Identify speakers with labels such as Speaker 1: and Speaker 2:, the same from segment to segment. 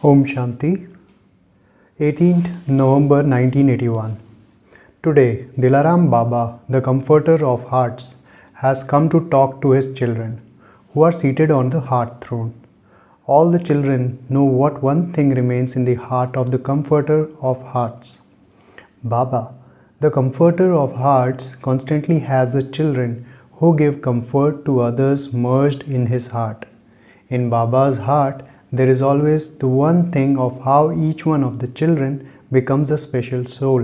Speaker 1: Om Shanti, 18th November 1981. Today, Dilaram Baba, the comforter of hearts, has come to talk to his children, who are seated on the heart throne. All the children know what one thing remains in the heart of the comforter of hearts. Baba, the comforter of hearts, constantly has the children who give comfort to others merged in his heart. In Baba's heart, there is always the one thing of how each one of the children becomes a special soul,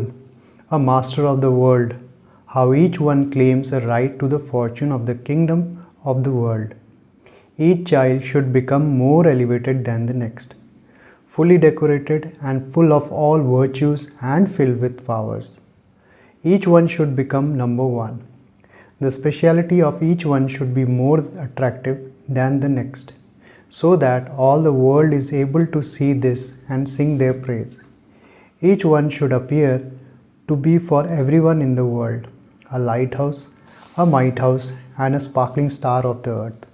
Speaker 1: a master of the world, how each one claims a right to the fortune of the kingdom of the world. Each child should become more elevated than the next, fully decorated and full of all virtues and filled with powers. Each one should become number one. The speciality of each one should be more attractive than the next, so that all the world is able to see this and sing their praise. Each one should appear to be for everyone in the world, a lighthouse, a might house, and a sparkling star of the earth.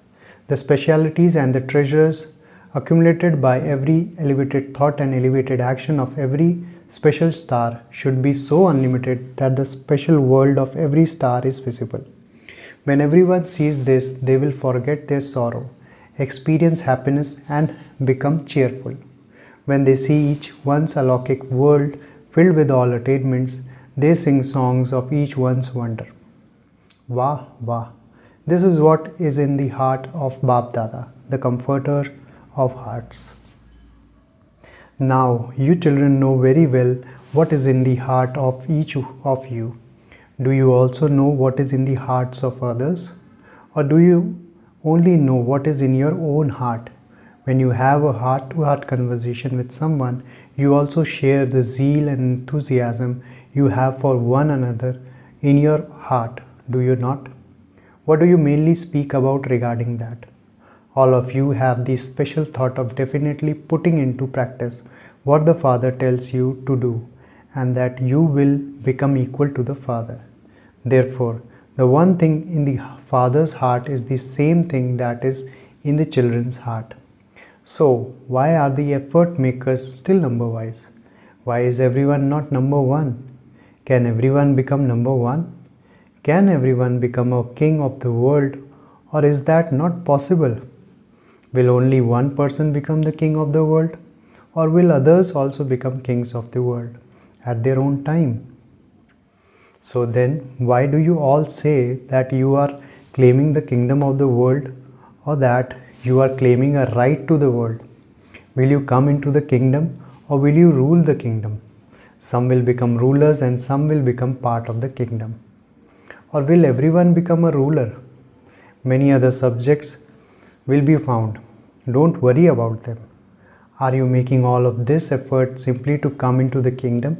Speaker 1: The specialities and the treasures accumulated by every elevated thought and elevated action of every special star should be so unlimited that the special world of every star is visible. When everyone sees this, they will forget their sorrow, experience happiness, and become cheerful. When they see each one's alokik world filled with all attainments, they sing songs of each one's wonder. Wah, wah! This is what is in the heart of Bap Dada, the comforter of hearts. Now, you children know very well what is in the heart of each of you. Do you also know what is in the hearts of others? Or do you only know what is in your own heart? When you have a heart-to-heart conversation with someone, you also share the zeal and enthusiasm you have for one another in your heart, do you not? What do you mainly speak about regarding that? All of you have the special thought of definitely putting into practice what the Father tells you to do, and that you will become equal to the Father. Therefore, the one thing in the Father's heart is the same thing that is in the children's heart. So, why are the effort makers still number wise? Why is everyone not number one? Can everyone become number one? Can everyone become a king of the world, or is that not possible? Will only one person become the king of the world, or will others also become kings of the world at their own time? So then, why do you all say that you are claiming the kingdom of the world, or that you are claiming a right to the world? Will you come into the kingdom, or will you rule the kingdom? Some will become rulers and some will become part of the kingdom. Or will everyone become a ruler? Many other subjects will be found. Don't worry about them. Are you making all of this effort simply to come into the kingdom?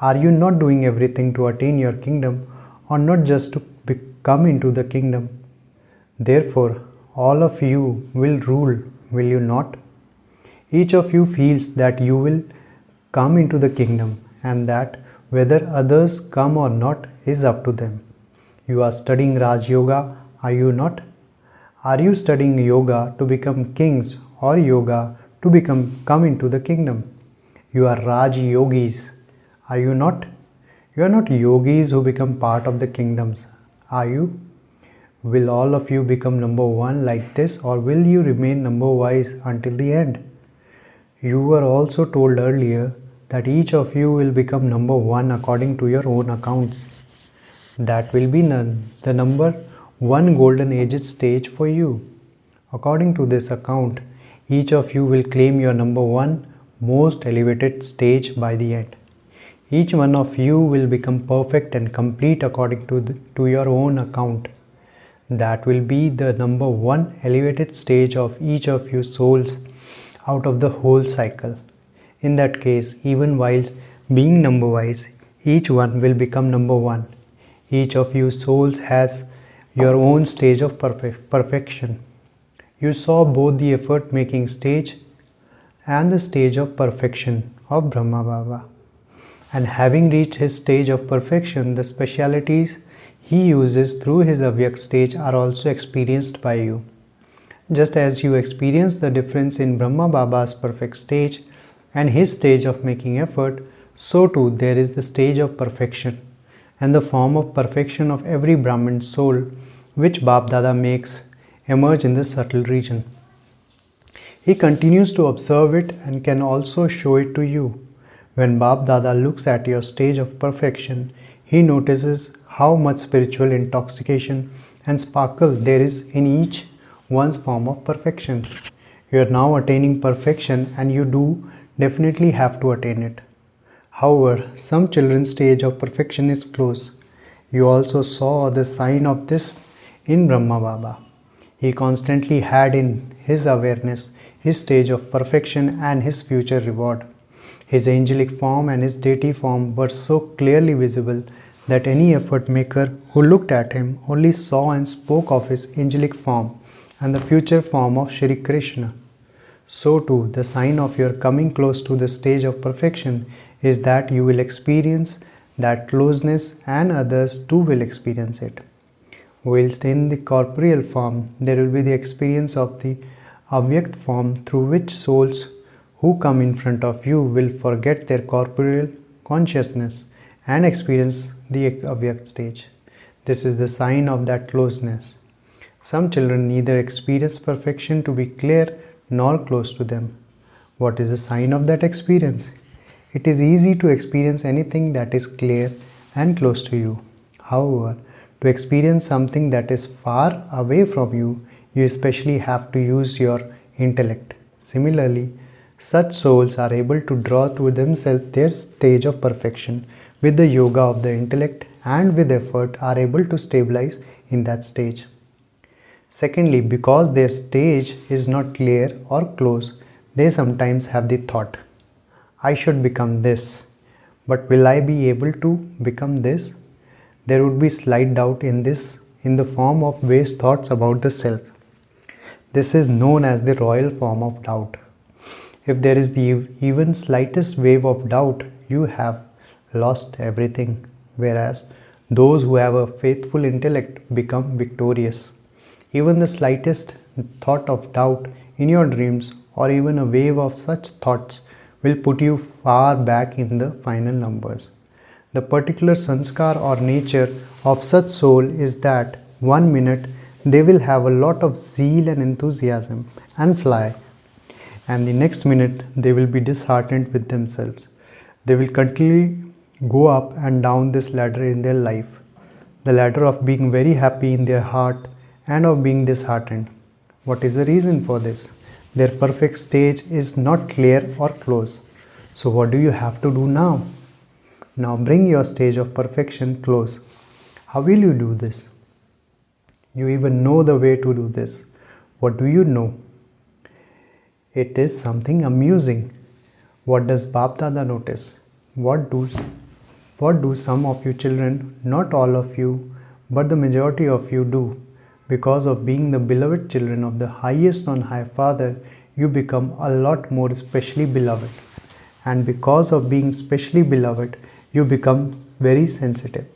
Speaker 1: Are you not doing everything to attain your kingdom, or not just to come into the kingdom? Therefore, all of you will rule, will you not? Each of you feels that you will come into the kingdom, and that whether others come or not is up to them. You are studying Raj Yoga, are you not? Are you studying yoga to become kings, or yoga to come into the kingdom? You are Raj Yogis, are you not? You are not yogis who become part of the kingdoms, are you? Will all of you become number one like this, or will you remain number wise until the end? You were also told earlier that each of you will become number one according to your own accounts. That will be the number one golden aged stage for you. According to this account, each of you will claim your number one most elevated stage by the end. Each one of you will become perfect and complete according to your own account. That will be the number one elevated stage of each of you souls out of the whole cycle. In that case, even while being number wise, each one will become number one. Each of you souls has your own stage of perfection. You saw both the effort making stage and the stage of perfection of Brahma Baba. And having reached his stage of perfection, the specialities he uses through his AVYAKT stage are also experienced by you. Just as you experience the difference in Brahma Baba's perfect stage and his stage of making effort, so too there is the stage of perfection and the form of perfection of every Brahmin soul which Bap Dada makes emerge in the subtle region. He continues to observe it and can also show it to you. When Bap Dada looks at your stage of perfection, he notices how much spiritual intoxication and sparkle there is in each one's form of perfection. You are now attaining perfection and you do definitely have to attain it. However, some children's stage of perfection is close. You also saw the sign of this in Brahma Baba. He constantly had in his awareness his stage of perfection and his future reward. His angelic form and his deity form were so clearly visible that any effort maker who looked at him only saw and spoke of his angelic form and the future form of Shri Krishna. So too, the sign of your coming close to the stage of perfection is that you will experience that closeness and others too will experience it. Whilst in the corporeal form, there will be the experience of the AVYAKT form through which souls who come in front of you will forget their corporeal consciousness and experience the AVYAKT stage. This is the sign of that closeness. Some children neither experience perfection to be clear nor close to them. What is the sign of that experience? It is easy to experience anything that is clear and close to you. However, to experience something that is far away from you, you especially have to use your intellect. Similarly, such souls are able to draw to themselves their stage of perfection with the yoga of the intellect and with effort are able to stabilize in that stage. Secondly, because their stage is not clear or close, they sometimes have the thought, I should become this, but will I be able to become this? There would be slight doubt in this in the form of base thoughts about the self. This is known as the royal form of doubt. If there is the even slightest wave of doubt, you have lost everything, whereas those who have a faithful intellect become victorious. Even the slightest thought of doubt in your dreams or even a wave of such thoughts will put you far back in the final numbers. The particular sanskar or nature of such soul is that 1 minute they will have a lot of zeal and enthusiasm and fly, and the next minute they will be disheartened with themselves. They will continually go up and down this ladder in their life, the ladder of being very happy in their heart and of being disheartened. What is the reason for this? Their perfect stage is not clear or close. So what do you have to do now? Now bring your stage of perfection close. How will you do this? You even know the way to do this. What do you know? It is something amusing. What does Bap Dada notice? What do some of you children, not all of you, but the majority of you do? Because of being the beloved children of the highest on high Father, you become a lot more specially beloved. And because of being specially beloved, you become very sensitive.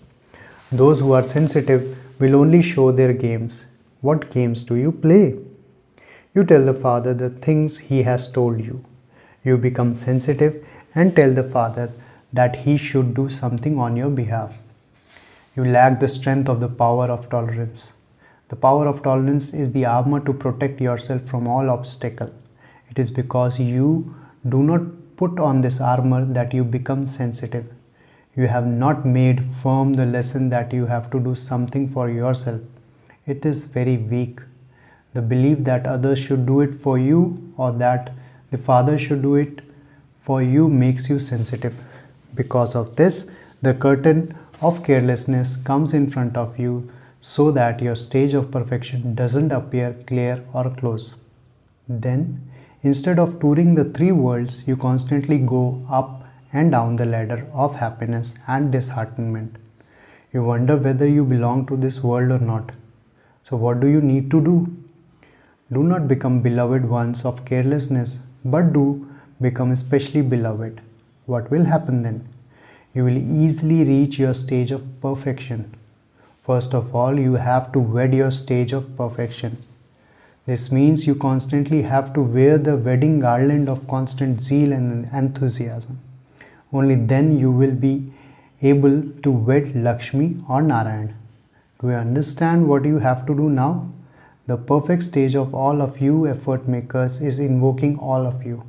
Speaker 1: Those who are sensitive will only show their games. What games do you play? You tell the Father the things He has told you. You become sensitive and tell the Father that He should do something on your behalf. You lack the strength of the power of tolerance. The power of tolerance is the armor to protect yourself from all obstacle. It is because you do not put on this armor that you become sensitive. You have not made firm the lesson that you have to do something for yourself. It is very weak. The belief that others should do it for you or that the Father should do it for you makes you sensitive. Because of this, the curtain of carelessness comes in front of you so that your stage of perfection doesn't appear clear or close. Then, instead of touring the three worlds, you constantly go up and down the ladder of happiness and disheartenment. You wonder whether you belong to this world or not. So what do you need to do? Do not become beloved ones of carelessness, but do become especially beloved. What will happen then? You will easily reach your stage of perfection. First of all, you have to wed your stage of perfection. This means you constantly have to wear the wedding garland of constant zeal and enthusiasm. Only then you will be able to wed Lakshmi or Narayan. Do you understand what you have to do now? The perfect stage of all of you effort makers is invoking all of you.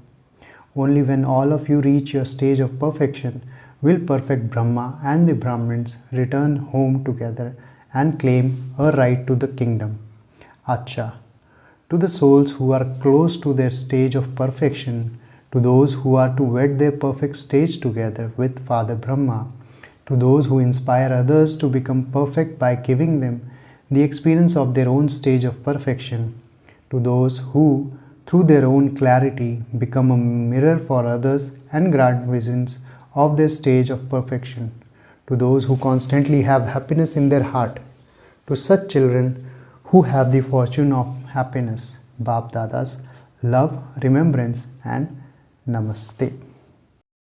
Speaker 1: Only when all of you reach your stage of perfection will perfect Brahma and the Brahmins return home together and claim a right to the kingdom. Acha. To the souls who are close to their stage of perfection, to those who are to wed their perfect stage together with Father Brahma, to those who inspire others to become perfect by giving them the experience of their own stage of perfection, to those who, through their own clarity, become a mirror for others and grant visions of their stage of perfection, to those who constantly have happiness in their heart, to such children who have the fortune of happiness, Baap Dada's love, remembrance, and Namaste.